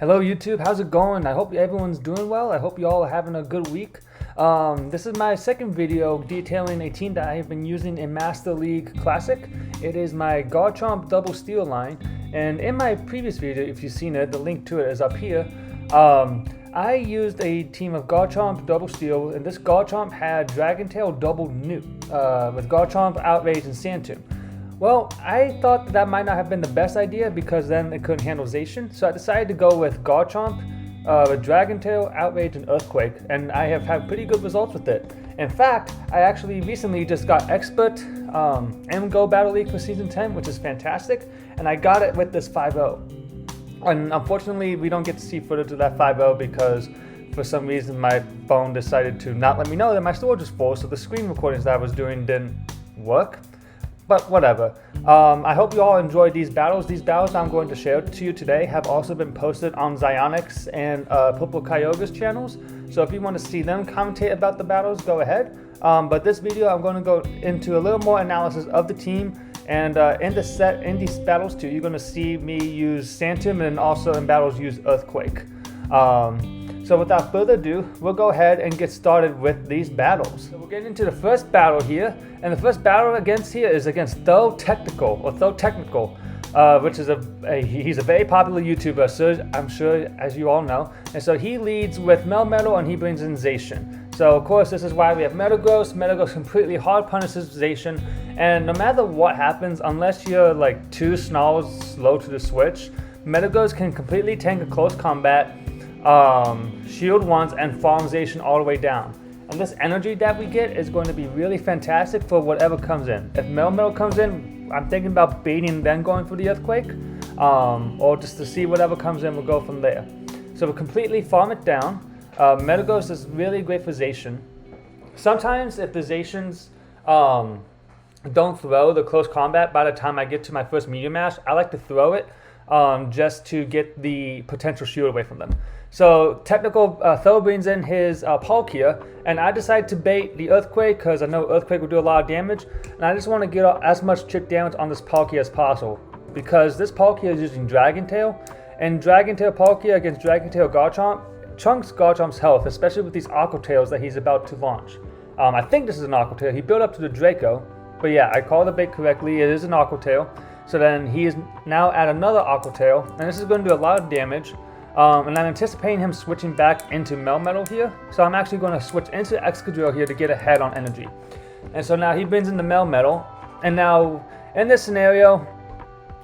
Hello YouTube, how's it going? I hope everyone's doing well. I hope you all are having a good week. This is my second video detailing a team that I have been using in Master League Classic. It is my Garchomp Double Steel line, and in my previous video, if you've seen it, the link to it is up here. I used a team of Garchomp Double Steel, and this Garchomp had Dragon Tail Double Newt with Garchomp, Outrage, and Sandtomb. Well, I thought that might not have been the best idea because then it couldn't handle Zacian, so I decided to go with Garchomp with Dragon Tail, Outrage, and Earthquake, and I have had pretty good results with it. In fact, I actually recently just got Expert M-Go Battle League for Season 10, which is fantastic, and I got it with this 5-0. And unfortunately, we don't get to see footage of that 5-0 because for some reason my phone decided to not let me know that my storage is full, so the screen recordings that I was doing didn't work. But whatever. I hope you all enjoyed these battles. These battles I'm going to share to you today have also been posted on Zionic's and Purple Kyogre's channels. So if you want to see them commentate about the battles, go ahead. But this video, I'm going to go into a little more analysis of the team. And in these battles too, you're going to see me use Sandtomb and also in battles use Earthquake. So without further ado, we'll go ahead and get started with these battles. So we're getting into the first battle here, and the first battle against here is against ThoTechtical, which is he's a very popular YouTuber, so I'm sure as you all know. And so he leads with Melmetal and he brings in Zacian. So of course this is why we have Metagross. Metagross completely hard punishes Zacian, and no matter what happens, unless you're like 2 snarls slow to the switch, Metagross can completely tank a close combat, shield once, and farm Zacian all the way down. And this energy that we get is going to be really fantastic for whatever comes in. If Melmetal comes in, I'm thinking about baiting then going for the Earthquake, or just to see whatever comes in, we'll go from there. So we'll completely farm it down. Metagross is really great for Zacian. Sometimes if the Zacians don't throw the close combat by the time I get to my first Meteor Mash, I like to throw it just to get the potential shield away from them. So Tho brings in his Palkia, and I decide to bait the Earthquake because I know Earthquake will do a lot of damage, and I just want to get as much chip damage on this Palkia as possible because this Palkia is using Dragon Tail, and Dragon Tail Palkia against Dragon Tail Garchomp chunks Garchomp's health, especially with these Aqua Tails that he's about to launch. I think this is an Aqua Tail. He built up to the Draco, but yeah, I called the bait correctly. It is an Aqua Tail. So then he is now at another Aqua Tail, and this is going to do a lot of damage. And I'm anticipating him switching back into Melmetal here. So I'm actually going to switch into Excadrill here to get ahead on energy. And so now he brings in the Melmetal. And now in this scenario,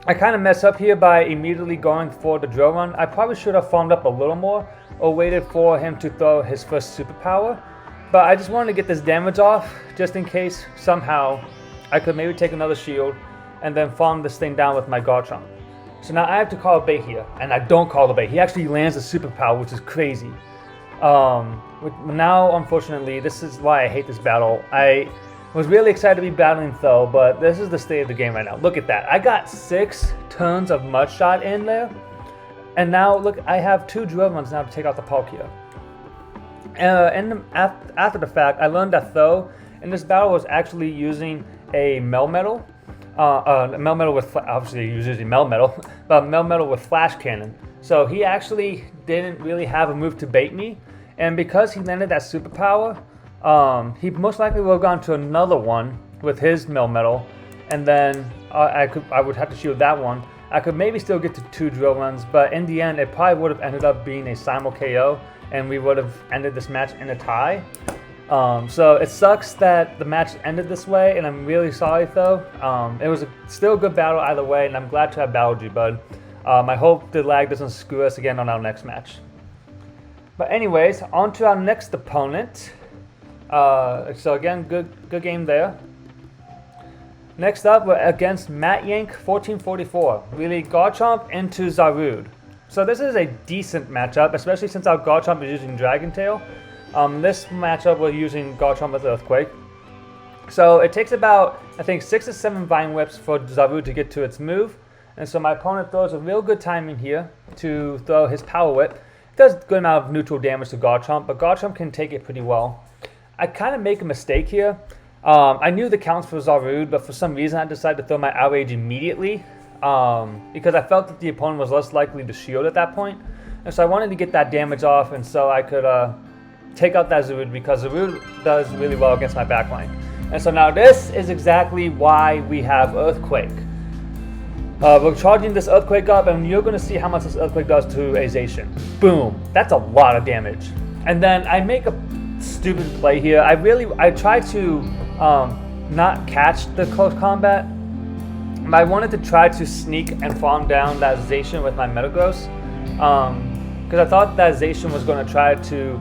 I kind of mess up here by immediately going for the drill run. I probably should have farmed up a little more or waited for him to throw his first superpower. But I just wanted to get this damage off just in case somehow I could maybe take another shield and then farm this thing down with my Garchomp. So now I have to call a bait here, and I don't call the bait. He actually lands a superpower, which is crazy. Now, unfortunately, this is why I hate this battle. I was really excited to be battling Tho, but this is the state of the game right now. Look at that. I got 6 turns of Mud Shot in there, and now look, I have 2 drill runs now to take out the Palkia. After the fact, I learned that Tho in this battle was actually using a Melmetal. Melmetal with, obviously he was using Melmetal, but Melmetal with Flash Cannon. So he actually didn't really have a move to bait me, and because he landed that superpower, he most likely would have gone to another one with his Melmetal, and then I would have to shield that one. I could maybe still get to 2 drill runs, but in the end it probably would have ended up being a simul KO, and we would have ended this match in a tie. So it sucks that the match ended this way, and I'm really sorry though. It was still a good battle either way, and I'm glad to have battled you, bud. I hope the lag doesn't screw us again on our next match. But anyways, on to our next opponent. So again, good game there. Next up, we're against Matt Yank 1444. Really, Garchomp into Zarude. So this is a decent matchup, especially since our Garchomp is using Dragon Tail. This matchup we're using Garchomp with Earthquake. So it takes about, I think, 6 or 7 Vine Whips for Zarude to get to its move. And so my opponent throws a real good timing here to throw his Power Whip. It does a good amount of neutral damage to Garchomp, but Garchomp can take it pretty well. I kind of make a mistake here. I knew the counts for Zarude, but for some reason I decided to throw my Outrage immediately because I felt that the opponent was less likely to shield at that point. And so I wanted to get that damage off, and so I could take out that Zarude, because Zarude does really well against my backline. And so now this is exactly why we have Earthquake. We're charging this Earthquake up, and you're going to see how much this Earthquake does to a Zacian. Boom. That's a lot of damage. And then I make a stupid play here. I try to not catch the close combat, but I wanted to try to sneak and farm down that Zacian with my Metagross, because I thought that Zacian was going to try to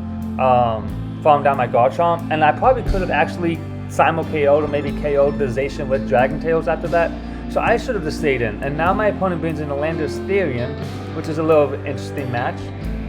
farm down my Garchomp, and I probably could have actually simul KO'd or maybe KO'd the Zacian with Dragon Tails after that. So I should have just stayed in. And now my opponent brings in a Landorus Therian, which is a little interesting match.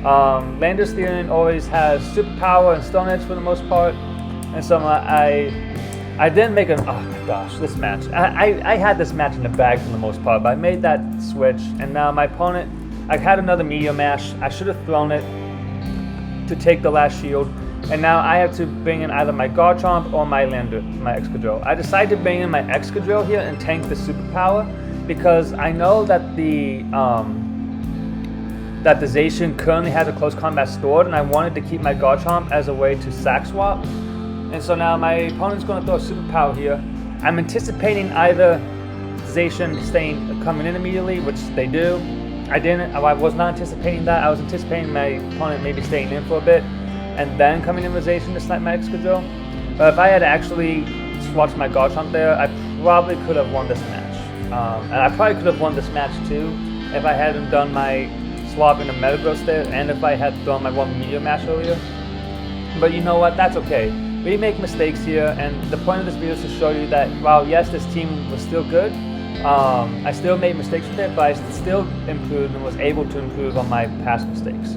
Landorus Therian always has Superpower and Stone Edge for the most part. And so I didn't make an, oh my gosh, this match. I had this match in the bag for the most part, but I made that switch. And now my opponent, I had another Meteor Mash. I should have thrown it to take the last shield. And now I have to bring in either my Garchomp or my Excadrill. I decided to bring in my Excadrill here and tank the Superpower, because I know that the Zacian currently has a close combat stored, and I wanted to keep my Garchomp as a way to sack swap. And so now my opponent's going to throw a Superpower here. I'm anticipating either Zacian coming in immediately, which they do. I was not anticipating that. I was anticipating my opponent maybe staying in for a bit and then coming in with Zacian to snipe my Excadrill. But if I had actually swatched my Garchomp there, I probably could have won this match. And I probably could have won this match too if I hadn't done my swap into Metagross there, and if I had thrown my one Meteor Mash earlier. But you know what, that's okay. We make mistakes here, and the point of this video is to show you that while yes, this team was still good, I still made mistakes with it, but I still improved and was able to improve on my past mistakes.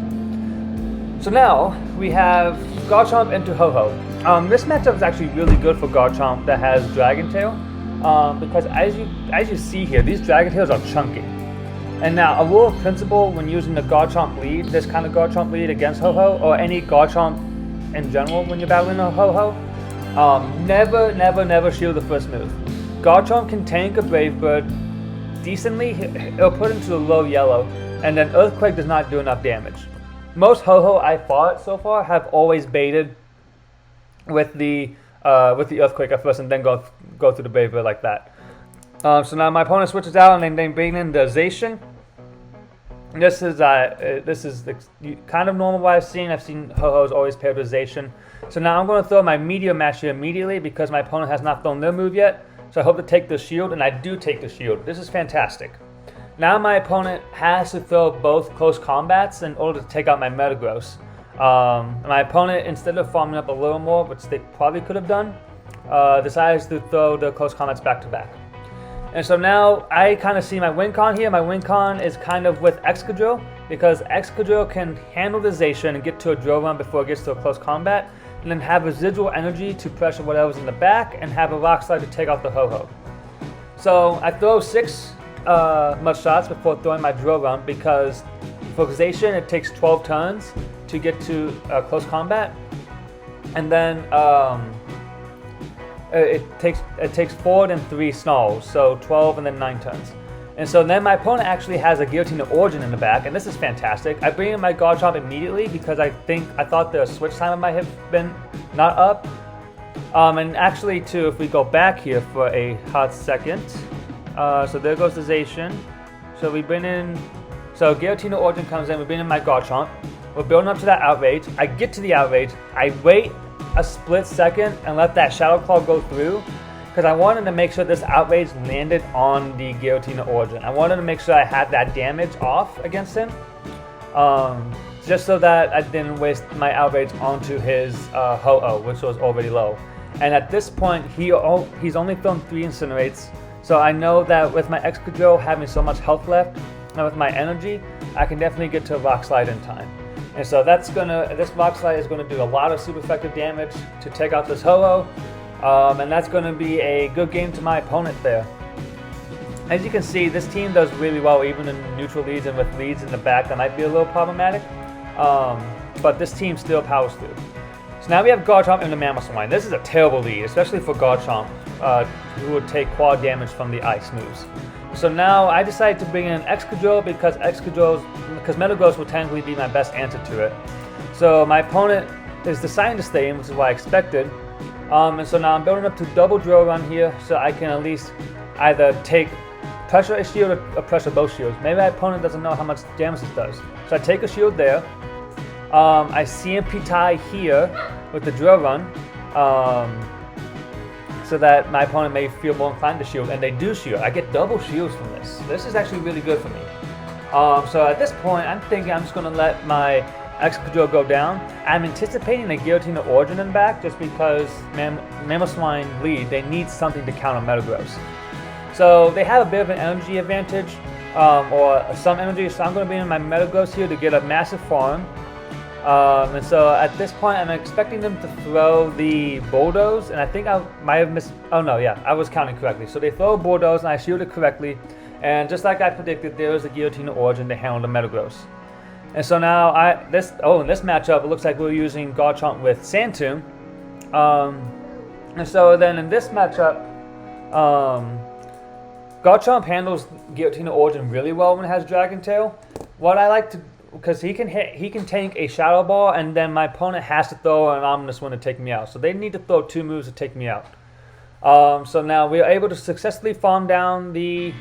So now we have Garchomp into Ho-Oh. This matchup is actually really good for Garchomp that has Dragon Tail, because as you see here, these Dragon Tails are chunky. And now a rule of principle when using the Garchomp lead, this kind of Garchomp lead against Ho-Oh, or any Garchomp in general when you're battling a Ho-Oh, never shield the first move. Garchomp can tank a Brave Bird decently. It'll put into a low yellow, and then Earthquake does not do enough damage. Most Ho-Oh I fought so far have always baited with the Earthquake at first and then go through the Brave Bird like that. So now my opponent switches out and then bring in the Zacian. This is kind of normal what I've seen. I've seen Ho-Ohs always paired with Zacian. So now I'm going to throw my Meteor Mash here immediately because my opponent has not thrown their move yet. So I hope to take the shield, and I do take the shield. This is fantastic. Now my opponent has to throw both close combats in order to take out my Metagross. My opponent, instead of farming up a little more, which they probably could have done, decides to throw the close combats back to back. And so now I kind of see my win con here. My win con is kind of with Excadrill, because Excadrill can handle the Zacian and get to a drill run before it gets to a close combat, and then have residual energy to pressure whatever's in the back and have a Rock Slide to take out the Ho-Oh. So I throw 6 mud shots before throwing my drill run, because for Zacian it takes 12 turns to get to close combat, and then it takes 4 and 3 snarls, so 12 and then 9 turns. And so then my opponent actually has a Guillotine of Origin in the back, and this is fantastic. I bring in my Garchomp immediately because I thought the switch timer might have been not up. And actually too, if we go back here for a hot second, so there goes the Zacian. So we bring in, so Guillotine of Origin comes in, we bring in my Garchomp. We're building up to that Outrage. I get to the Outrage, I wait a split second and let that Shadow Claw go through, because I wanted to make sure this Outrage landed on the Guillotine of Origin. I wanted to make sure I had that damage off against him, just so that I didn't waste my Outrage onto his Ho-Oh, which was already low. And at this point, he's only thrown 3 Incinerates, so I know that with my Excadrill having so much health left, and with my energy, I can definitely get to a Rock Slide in time. And so this Rock Slide is gonna do a lot of super effective damage to take out this Ho-Oh. And that's going to be a good game to my opponent there. As you can see, this team does really well even in neutral leads, and with leads in the back that might be a little problematic. But this team still powers through. So now we have Garchomp and the Mamoswine. This is a terrible lead, especially for Garchomp, who would take quad damage from the ice moves. So now I decided to bring in Excadrill because Metagross will technically be my best answer to it. So my opponent is deciding to stay in, which is what I expected. And so now I'm building up to double drill run here, so I can at least either take pressure a shield or pressure both shields. Maybe my opponent doesn't know how much damage this does. So I take a shield there. I CMP tie here with the drill run, so that my opponent may feel more inclined to shield, and they do shield. I get double shields from this. This is actually really good for me. So at this point, I'm thinking I'm just going to let my Excadrill go down. I'm anticipating a Guillotine of Origin in back, just because Mamoswine lead, they need something to counter Metagross. So they have a bit of an energy advantage, or some energy, so I'm going to be in my Metagross here to get a massive farm. And so at this point, I'm expecting them to throw the Bulldoze, and I think I might have missed. Oh no, yeah, I was counting correctly. So they throw a Bulldoze, and I shielded correctly, and just like I predicted, there was a Guillotine of Origin to handle the Metagross. And so now in this matchup, it looks like we're using Garchomp with Sandtomb. And so then in this matchup, Garchomp handles Guillotine of Origin really well when it has Dragon Tail. What I like to, because he can tank a Shadow Ball, and then my opponent has to throw an Ominous One to take me out. So they need to throw 2 moves to take me out. So now we are able to successfully farm down the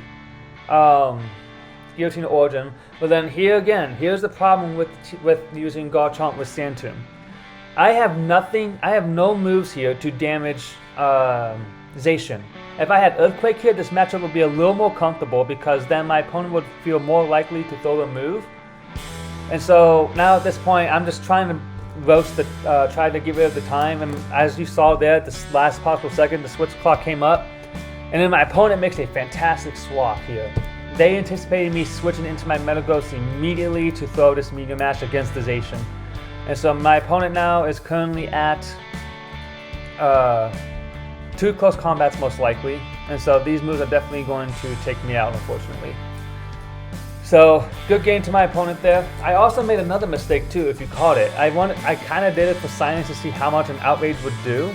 Guillotine of Origin. But then here's the problem with using Garchomp with Sandtomb. I have no moves here to damage Zacian. If I had Earthquake here, this matchup would be a little more comfortable, because then my opponent would feel more likely to throw a move. And so now at this point, I'm just trying to try to get rid of the time. And as you saw there, at this last possible second, the switch clock came up. And then my opponent makes a fantastic swap here. They anticipated me switching into my Metagross immediately to throw this Meteor Mash against the Zacian. And so my opponent now is currently at 2 close combats most likely. And so these moves are definitely going to take me out, unfortunately. So, good game to my opponent there. I also made another mistake too, if you caught it. I kind of did it for science to see how much an Outrage would do.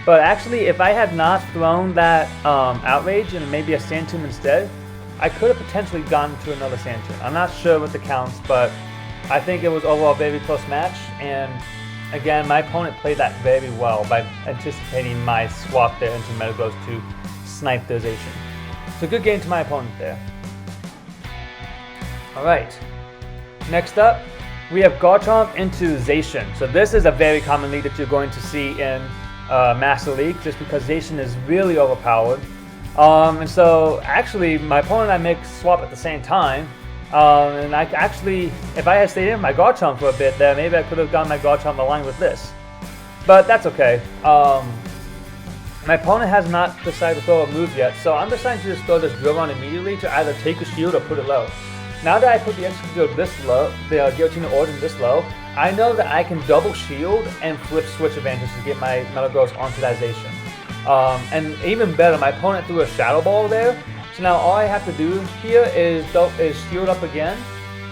But actually, if I had not thrown that Outrage and maybe a Sandtomb instead, I could have potentially gotten to another Sandtomb. I'm not sure what the counts, but I think it was overall a very close match. And again, my opponent played that very well by anticipating my swap there into Metagross to snipe the Zacian. So good game to my opponent there. Alright, next up, we have Garchomp into Zacian. So this is a very common lead that you're going to see in Master League, just because Zacian is really overpowered. And so actually, my opponent and I make swap at the same time. And I actually, if I had stayed in my Garchomp for a bit there, maybe I could have gotten my Garchomp aligned with this. But that's okay. My opponent has not decided to throw a move yet, so I'm deciding to just throw this Drill Run immediately to either take a shield or put it low. Now that I put the Excadrill this low, the Guillotine of Origin this low, I know that I can double shield and flip switch advantage to get my Metagross onto that Zacian. And even better, my opponent threw a Shadow Ball there, so now all I have to do here is shield up again.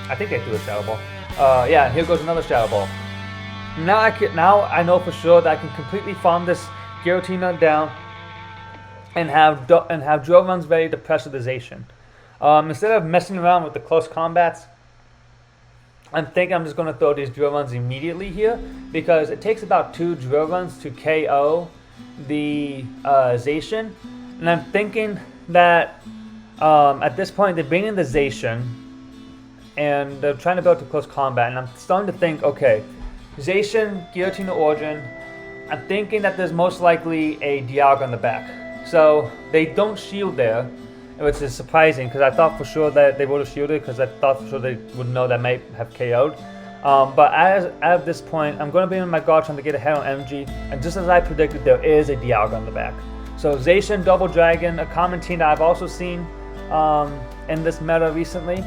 I think they threw a Shadow Ball. Yeah, here goes another Shadow Ball. Now I know for sure that I can completely farm this Guillotine down and have drill runs ready to pressure the Zacian. Instead of messing around with the close combats, I'm thinking I'm just going to throw these drill runs immediately here, because it takes about 2 drill runs to KO the Zacian. And I'm thinking that at this point they're bringing the Zacian and they're trying to build to close combat, and I'm starting to think, okay, Zacian, Guillotine of Origin, I'm thinking that there's most likely a Dialga on the back. So they don't shield there, which is surprising, because I thought for sure that they would have shielded, because I thought for sure they would know that might have KO'd. But at this point, I'm going to be in my Garchomp to get ahead on energy, and just as I predicted, there is a Dialga on the back. So Zacian, Double Dragon, a common team that I've also seen in this meta recently.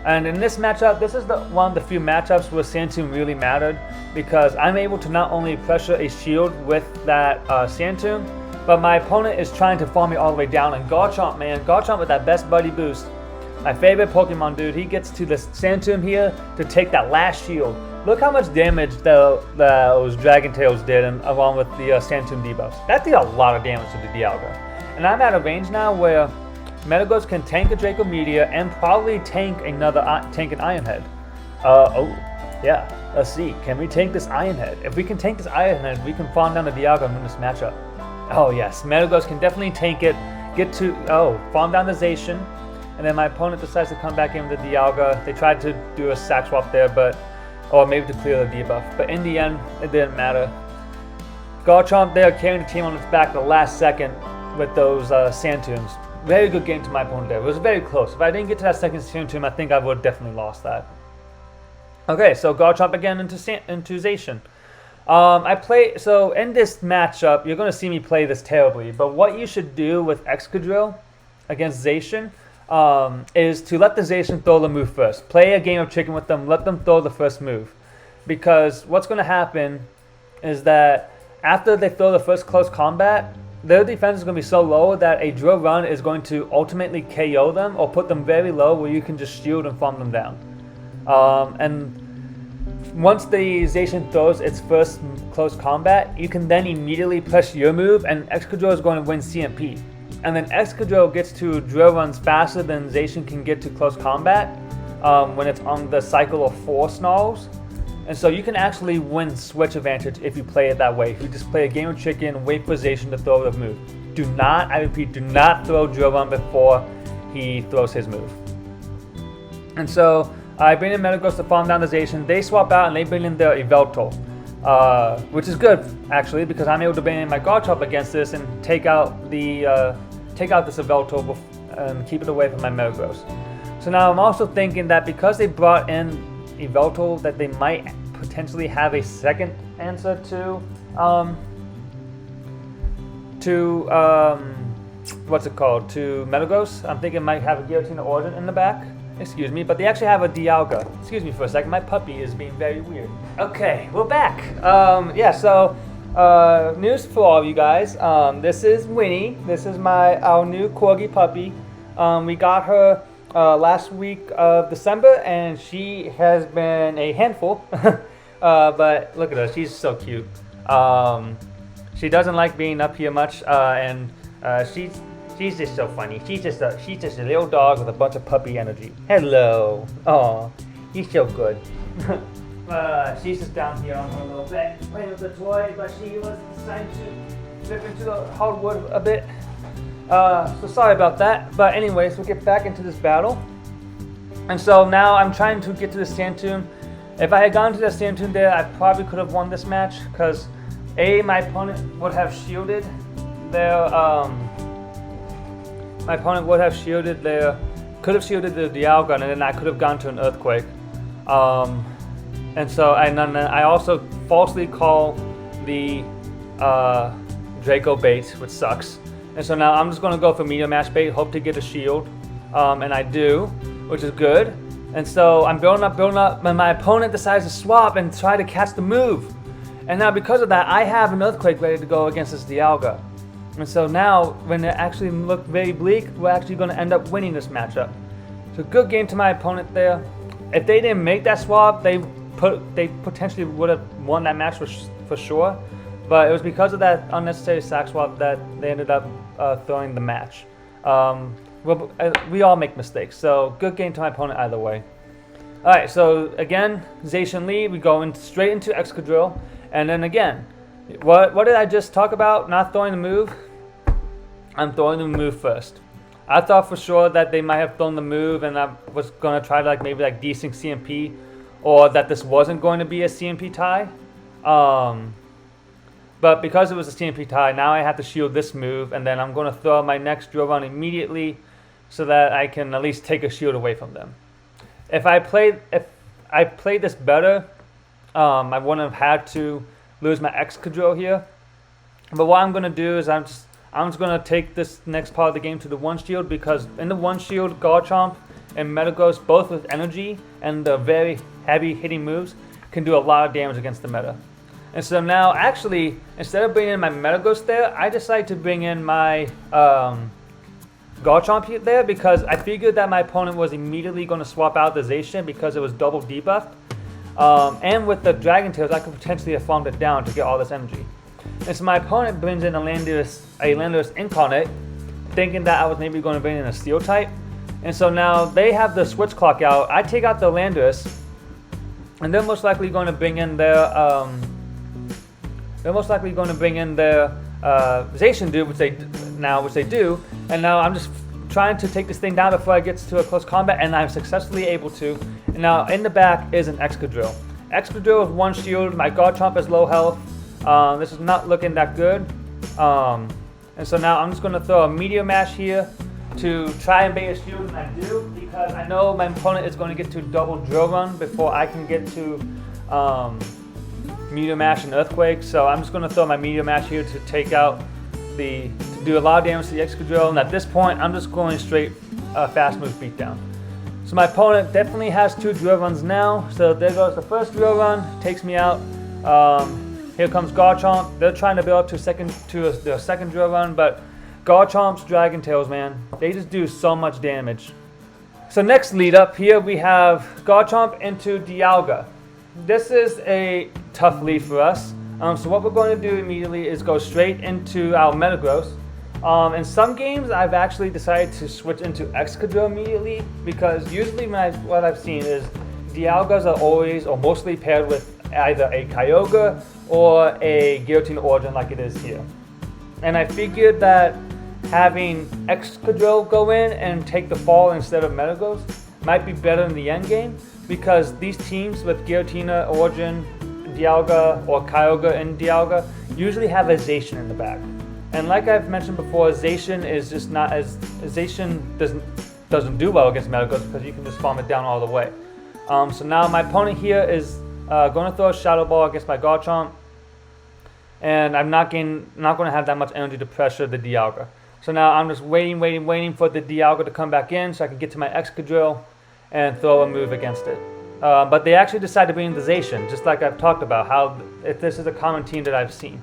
And in this matchup, this is one of the few matchups where Sandtomb really mattered, because I'm able to not only pressure a shield with that Sandtomb, but my opponent is trying to farm me all the way down. And Garchomp, man, Garchomp with that best buddy boost, my favorite Pokemon dude, he gets to the Sandtomb here to take that last shield. Look how much damage those Dragon Tails did, along with the Sandtomb debuffs. That did a lot of damage to the Dialga. And I'm at a range now where Metagross can tank a Draco Meteor and probably tank an Iron Head. Oh, yeah. Let's see. Can we tank this Iron Head? If we can tank this Iron Head, we can farm down the Dialga and win this matchup. Oh yes, Metagross can definitely tank it. Farm down the Zacian, and then my opponent decides to come back in with the Dialga. They tried to do a sack swap there, or maybe to clear the debuff, but in the end, it didn't matter. Garchomp there carrying the team on its back the last second with those Sandtombs. Very good game to my opponent there. It was very close. If I didn't get to that second Sandtomb, I think I would have definitely lost that. Okay, so Garchomp again into Zacian. So in this matchup, you're going to see me play this terribly, but what you should do with Excadrill against Zacian is to let the Zacian throw the move first. Play a game of chicken with them, let them throw the first move. Because what's going to happen is that after they throw the first close combat, their defense is going to be so low that a drill run is going to ultimately KO them or put them very low where you can just shield and farm them down. And once the Zacian throws its first close combat, you can then immediately press your move, and Excadrill is going to win CMP. And then Excadrill gets to drill runs faster than Zacian can get to close combat when it's on the cycle of 4 snarls. And so you can actually win switch advantage if you play it that way. If you just play a game of chicken, wait for Zacian to throw the move. Do not, I repeat, do not throw drill run before he throws his move. And so I bring in Metagross to farm down the Zacian. They swap out and they bring in their Yveltal, which is good actually because I'm able to bring in my Garchomp against this and take out this Yveltal and keep it away from my Metagross. So now I'm also thinking that because they brought in Yveltal, that they might potentially have a second answer to Metagross. I'm thinking it might have a Guillotine Origin in the back. Excuse me, but they actually have a Dialga. Excuse me for a second, my puppy is being very weird. Okay, we're back. News for all of you guys. This is Winnie. This is our new Corgi puppy. We got her last week of December, and she has been a handful. But look at her, she's so cute. She doesn't like being up here much, and she's just so funny. She's just a little dog with a bunch of puppy energy. Hello. Oh, he's so good. She's just down here on her little bed playing with the toy, but she was deciding to slip into the hardwood a bit. So sorry about that. But anyways, we'll get back into this battle. And so now I'm trying to get to the Sandtomb. If I had gone to the Sandtomb there, I probably could have won this match because my opponent would have shielded their could have shielded the Dialga, and then I could have gone to an Earthquake. And I also falsely call the Draco bait, which sucks. And so now I'm just going to go for Meteor Mash bait, hope to get a shield, and I do, which is good. And so I'm building up, and my opponent decides to swap and try to catch the move. And now because of that, I have an Earthquake ready to go against this Dialga. And so now, when it actually looked very bleak, we're actually going to end up winning this matchup. So good game to my opponent there. If they didn't make that swap, they potentially would have won that match for sure. But it was because of that unnecessary sack swap that they ended up throwing the match. We all make mistakes, so good game to my opponent either way. Alright, so again, Zacian lead, we go straight into Excadrill, and then again, what did I just talk about? Not throwing the move? I'm throwing the move first. I thought for sure that they might have thrown the move and I was going to try to maybe desync CMP, or that this wasn't going to be a CMP tie. But because it was a CMP tie, now I have to shield this move, and then I'm going to throw my next drill run immediately so that I can at least take a shield away from them. If I played this better, I wouldn't have had to lose my Excadrill here. But what I'm going to do is I'm just going to take this next part of the game to the one shield, because in the one shield, Garchomp and Metagross, both with energy and the very heavy hitting moves, can do a lot of damage against the meta. And so now, actually, instead of bringing in my Metagross there, I decided to bring in my Garchomp there, because I figured that my opponent was immediately going to swap out the Zacian because it was double debuffed. And with the Dragon Tails, I could potentially have farmed it down to get all this energy. And so my opponent brings in a Landorus Incarnate, thinking that I was maybe going to bring in a Steel type. And so now they have the Switch Clock out. I take out the Landorus, and they're most likely going to bring in their Zacian dude, which they do. And now I'm just trying to take this thing down before I get to a close combat, and I'm successfully able to. And now in the back is an Excadrill. Excadrill with 1 shield. My Garchomp is low health. This is not looking that good. And so now I'm just going to throw a Meteor Mash here to try and bait a shield, and I do, because I know my opponent is going to get to double Drill Run before I can get to Meteor Mash and Earthquake. So I'm just going to throw my Meteor Mash here to take out to do a lot of damage to the Excadrill, and at this point I'm just going straight fast move beatdown. So my opponent definitely has 2 Drill Runs now. So there goes the first Drill Run, takes me out. Here comes Garchomp. They're trying to build up to their second Drill Run, but Garchomp's Dragon Tails, man, they just do so much damage. So next lead up here we have Garchomp into Dialga. This is a tough lead for us. So what we're going to do immediately is go straight into our Metagross. In some games I've actually decided to switch into Excadrill immediately, because usually what I've seen is Dialgas are always or mostly paired with either a Kyogre or a Guillotine Origin like it is here. And I figured that having Excadrill go in and take the fall instead of Metagross might be better in the end game, because these teams with Giratina, Origin, Dialga, or Kyogre and Dialga usually have a Zacian in the back. And like I've mentioned before, Zacian is just not as Zacian doesn't do well against Metagross because you can just farm it down all the way. So now my opponent here is going to throw a Shadow Ball against my Garchomp, and I'm not going to have that much energy to pressure the Dialga. So now I'm just waiting for the Dialga to come back in so I can get to my Excadrill and throw a move against it. But they actually decided to bring in the Zacian, just like I've talked about, how if this is a common team that I've seen.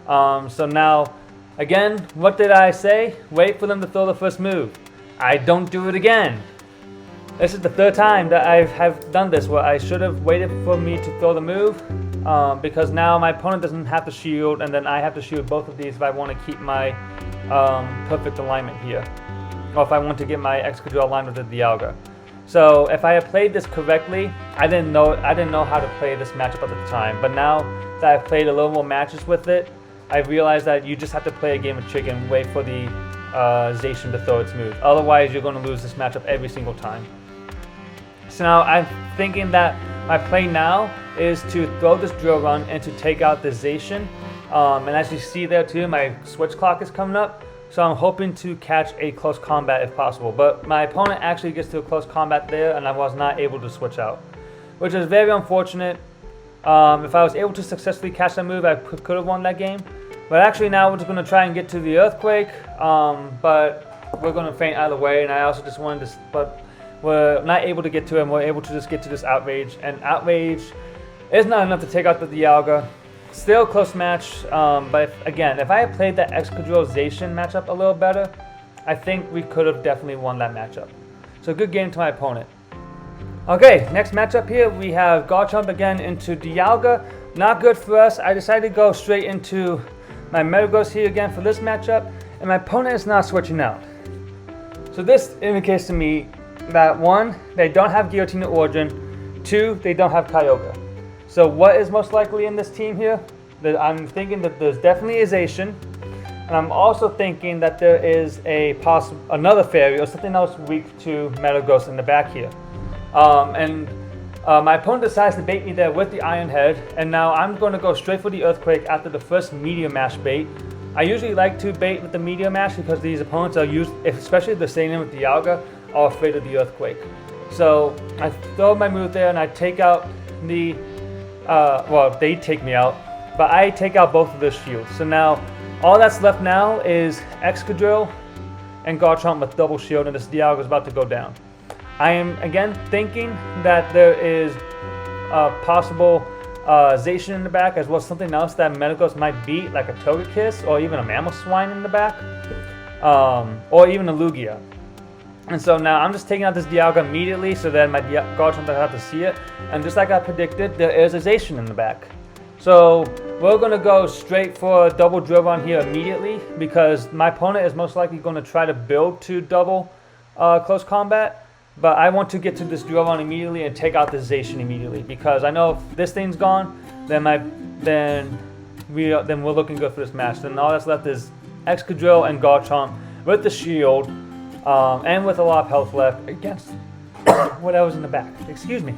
So now, again, what did I say? Wait for them to throw the first move. I don't do it again. This is the 3rd time that I have done this, where I should have waited for me to throw the move, because now my opponent doesn't have to shield, and then I have to shield both of these if I want to keep my perfect alignment here, or if I want to get my Excadrill aligned with the Dialga. So if I had played this correctly, I didn't know how to play this matchup at the time, but now that I've played a little more matches with it, I realized that you just have to play a game of chicken and wait for the Zacian to throw its move. Otherwise, you're going to lose this matchup every single time. So now I'm thinking that my play now is to throw this Drill Run and to take out the Zacian. And as you see there too, my Switch Clock is coming up. So I'm hoping to catch a close combat if possible. But my opponent actually gets to a close combat there, and I was not able to switch out, which is very unfortunate. If I was able to successfully catch that move, I could have won that game. But actually now we're just going to try and get to the Earthquake. But we're going to faint either way, and I also just wanted to... But we're not able to get to him. We're able to just get to this Outrage. And Outrage is not enough to take out the Dialga. Still a close match, but if I had played that Excadrill Zacian matchup a little better, I think we could have definitely won that matchup. So good game to my opponent. Okay, next matchup here, we have Garchomp again into Dialga. Not good for us. I decided to go straight into my Metagross here again for this matchup, and my opponent is not switching out. So this indicates to me that 1, they don't have Giratina Origin, 2, they don't have Kyogre. So what is most likely in this team here? I'm thinking that there's definitely a Zacian, and I'm also thinking that there is another fairy or something else weak to Metagross in the back here. My opponent decides to bait me there with the Iron Head, and now I'm going to go straight for the Earthquake after the first Meteor Mash bait. I usually like to bait with the Meteor Mash because these opponents are especially the same with Dialga, are afraid of the Earthquake. So I throw my move there and I take out the they take me out, but I take out both of their shields. So now, all that's left now is Excadrill and Garchomp with double shield, and this Dialga is about to go down. I am, again, thinking that there is a possible Zacian in the back, as well as something else that Metagross might beat, like a Togekiss, or even a Mamoswine in the back, or even a Lugia. And so now I'm just taking out this Dialga immediately so that my Garchomp doesn't have to see it. And just like I predicted, there is a Zacian in the back. So we're going to go straight for a double drill run here immediately because my opponent is most likely going to try to build to double close combat. But I want to get to this drill run immediately and take out the Zacian immediately because I know if this thing's gone, then we're looking good for this match. Then all that's left is Excadrill and Garchomp with the shield. And with a lot of health left against whatever's in the back. Excuse me.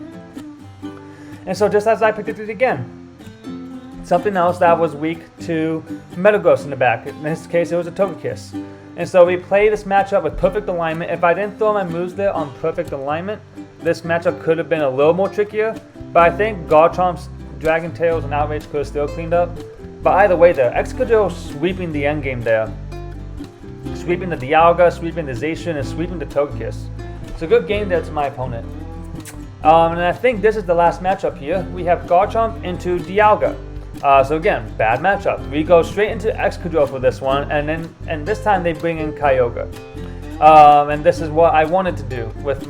And so just as I predicted again, something else that was weak to Metagross in the back. In this case, it was a Togekiss. And so we play this matchup with perfect alignment. If I didn't throw my moves there on perfect alignment, this matchup could have been a little more trickier. But I think Garchomp's Dragon Tails and Outrage could have still cleaned up. But either way there, Excadrill sweeping the endgame there. Sweeping the Dialga, sweeping the Zacian, and sweeping the Togekiss. It's a good game there to my opponent. And I think this is the last matchup here. We have Garchomp into Dialga. So again, bad matchup. We go straight into Excadrill for this one, and this time they bring in Kyogre. And this is what I wanted to do with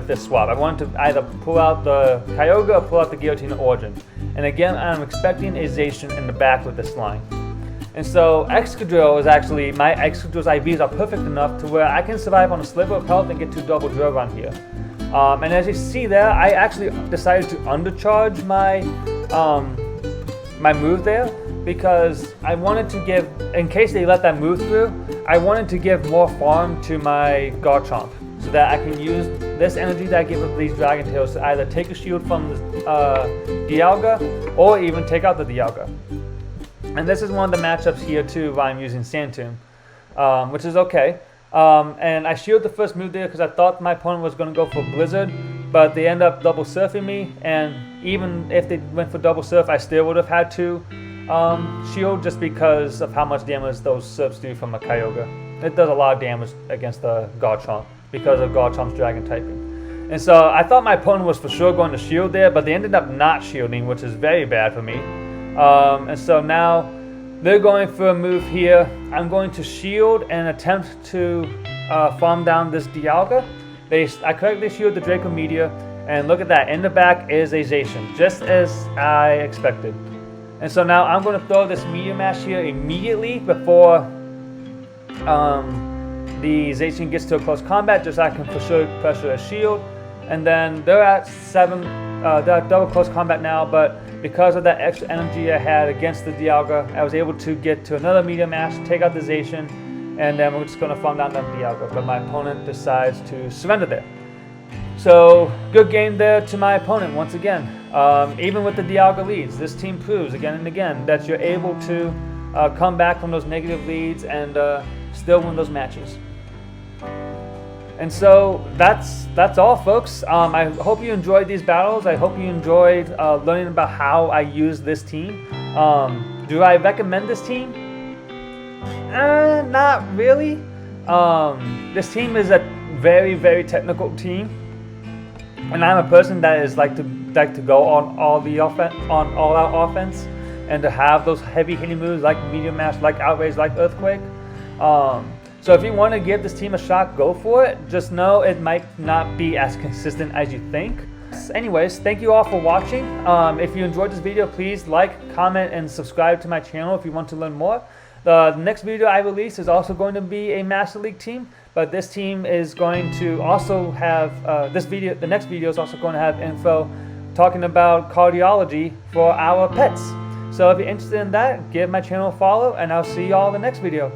this swap. I wanted to either pull out the Kyogre or pull out the Guillotine Origin. And again, I'm expecting a Zacian in the back with this line. And so Excadrill is actually, my Excadrill's IVs are perfect enough to where I can survive on a sliver of health and get to double drill run here. And as you see there, I actually decided to undercharge my my move there because I wanted to give, in case they let that move through, I wanted to give more farm to my Garchomp so that I can use this energy that I give with these Dragon Tails to either take a shield from the Dialga or even take out the Dialga. And this is one of the matchups here too where I'm using Sand Tomb, which is okay. And I shielded the first move there because I thought my opponent was going to go for Blizzard, but they end up double surfing me. And even if they went for double surf, I still would have had to shield just because of how much damage those surfs do from a Kyogre. It does a lot of damage against the Garchomp because of Garchomp's Dragon typing. And so I thought my opponent was for sure going to shield there, but they ended up not shielding, which is very bad for me. And so now they're going for a move here. I'm going to shield and attempt to farm down this Dialga. I correctly shield the Draco Meteor, and look at that. In the back is a Zacian, just as I expected. And so now I'm going to throw this Meteor Mash here immediately before the Zacian gets to a close combat, just so I can for sure pressure a shield. And then they're at 7, they're at double close combat now, but because of that extra energy I had against the Dialga, I was able to get to another Meteor Mash, take out the Zacian, and then we're just going to farm down the Dialga. But my opponent decides to surrender there. So, good game there to my opponent once again. Even with the Dialga leads, this team proves again and again that you're able to come back from those negative leads and still win those matches. And so that's all, folks. I hope you enjoyed these battles. I hope you enjoyed learning about how I use this team. Do I recommend this team? Not really. This team is a very, very technical team, and I'm a person that is like to go on all out offense, and to have those heavy hitting moves like Meteor Mash, like Outrage, like Earthquake. So if you want to give this team a shot, go for it. Just know it might not be as consistent as you think. Anyways, thank you all for watching. If you enjoyed this video, please like, comment, and subscribe to my channel if you want to learn more. The next video I release is also going to be a Master League team, but this team is going to also have the next video is also going to have info talking about cardiology for our pets. So if you're interested in that, give my channel a follow, and I'll see you all in the next video.